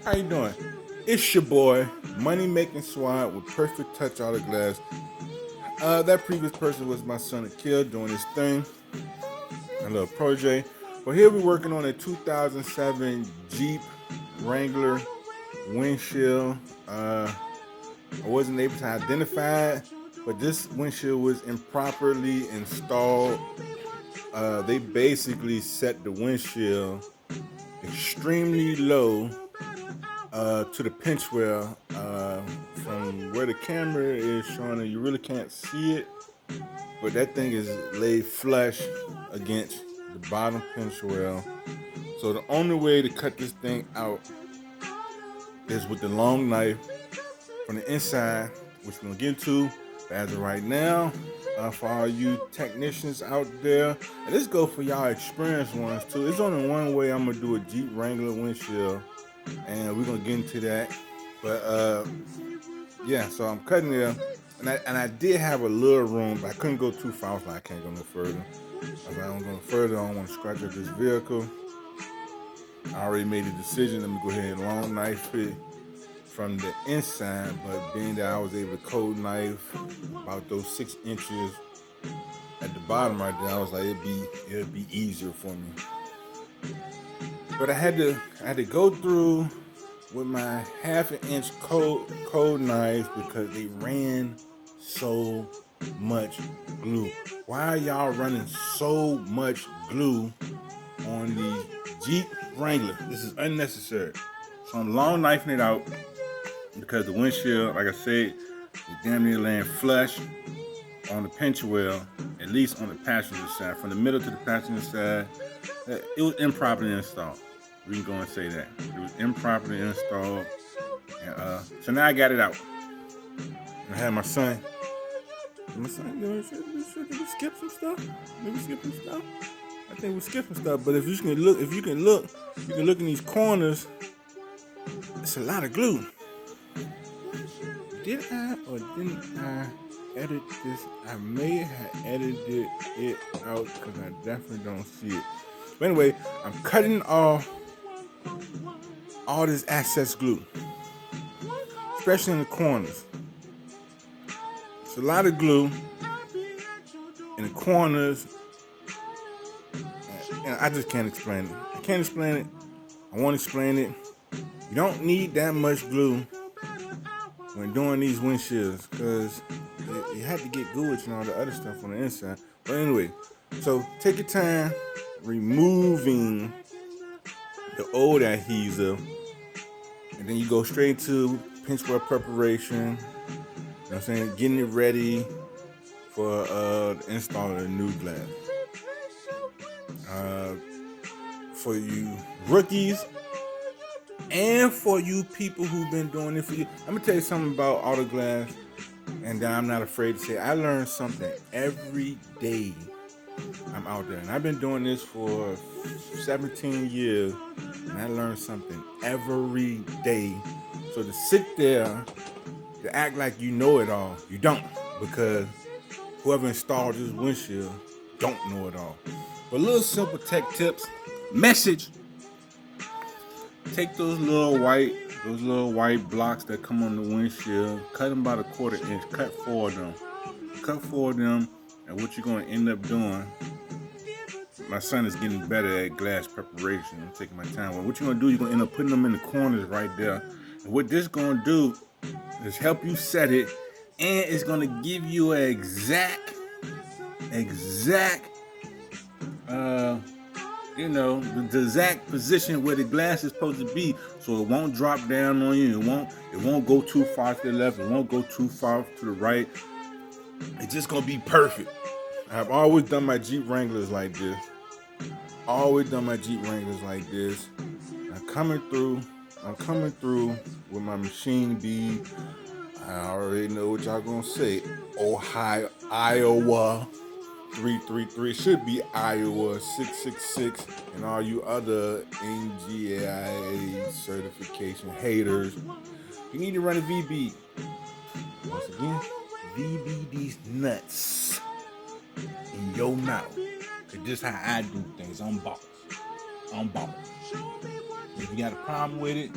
How you doing? It's your boy, Money Making Swab with Perfect Touch Auto Glass. That previous person was my son Akil doing his thing, a little project. But here we're working on a 2007 Jeep Wrangler windshield. I wasn't able to identify it, but this windshield was improperly installed. They basically set the windshield extremely low to the pinch well. From where the camera is showing it, you really can't see it, but that thing is laid flush against the bottom pinch well. So the only way to cut this thing out is with the long knife from the inside, which we're gonna get into. But as of right now, for all you technicians out there, and this go for y'all experienced ones too. There's only one way I'm gonna do a Jeep Wrangler windshield, and we're gonna get into that. But yeah, so I'm cutting there, and I did have a little room, but I couldn't go too far. I was like, I can't go no further. If I don't go no further, I don't want to scratch up this vehicle. I already made a decision. Let me go ahead and long knife it from the inside, but being that I was able to cold knife about those 6 inches at the bottom right there, I was like, it'd be easier for me. But I had to go through with my 1/2 inch cold knives because they ran so much glue. Why are y'all running so much glue on the Jeep Wrangler? This is unnecessary. So I'm long knifing it out because the windshield, like I said, is damn near laying flush on the pinch well, at least on the passenger side. From the middle to the passenger side, it was improperly installed. We can go and say that. It was improperly installed. And, so now I got it out. I had my son, should we skip some stuff? Maybe skip some stuff? I think we're skipping stuff, but if you can look, you can look in these corners. It's a lot of glue. Did I or didn't I edit this? I may have edited it out because I definitely don't see it. But anyway, I'm cutting off all this excess glue, especially in the corners. It's a lot of glue in the corners, and I just can't explain it. I can't explain it. I won't explain it. You don't need that much glue when doing these windshields because you have to get goods and all the other stuff on the inside. But anyway, so take your time removing the old adhesive, and then you go straight to pinch well preparation. You know what I'm saying? Getting it ready for the install of the new glass. For you rookies and for you people who've been doing it for you, I'm gonna tell you something about auto glass, and I'm not afraid to say I learn something every day I'm out there. And I've been doing this for 17 years, and I learn something every day. So to sit there, to act like you know it all, you don't, because whoever installed this windshield don't know it all. But little simple tech tips, message. Take those little white blocks that come on the windshield, cut them about 1/4 inch, cut 4 of them. Cut 4 of them, and what you're gonna end up doing, my son is getting better at glass preparation. I'm taking my time. Well, what you're gonna do, you're gonna end up putting them in the corners right there. And what this gonna do is help you set it, and it's gonna give you an exact, the exact position where the glass is supposed to be, so it won't drop down on you. It won't go too far to the left. It won't go too far to the right. It's just gonna be perfect. I've always done my Jeep Wranglers like this. I'm coming through with my machine bead. I already know what y'all gonna say. Ohio, Iowa 333. Should be Iowa 666. And all you other NGAIA certification haters, you need to run a VB. Once again, VB these nuts in your mouth. Cause this how I do things. I'm boss. If you got a problem with it,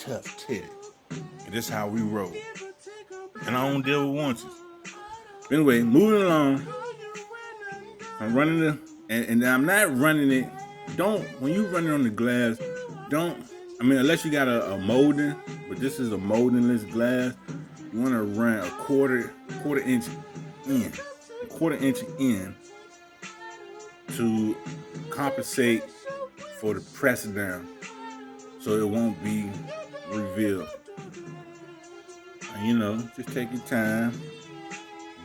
tough titty. And this is how we roll. And I don't deal with warranties. Anyway, moving along. I'm running the, and I'm not running it. When you run it on the glass, unless you got a molding, but this is a moldingless glass, you want to run a quarter inch in to compensate for the press down, so it won't be revealed. And just take your time,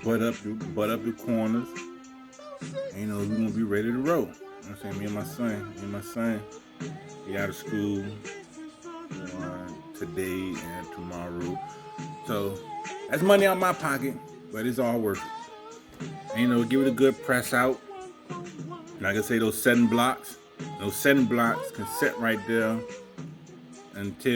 butt up the corners. And, we're gonna be ready to roll. You know what I'm saying? Me and my son, he out of school today and tomorrow. So that's money out my pocket, but it's all worth it. Give it a good press out. Like I say, those setting blocks can set right there until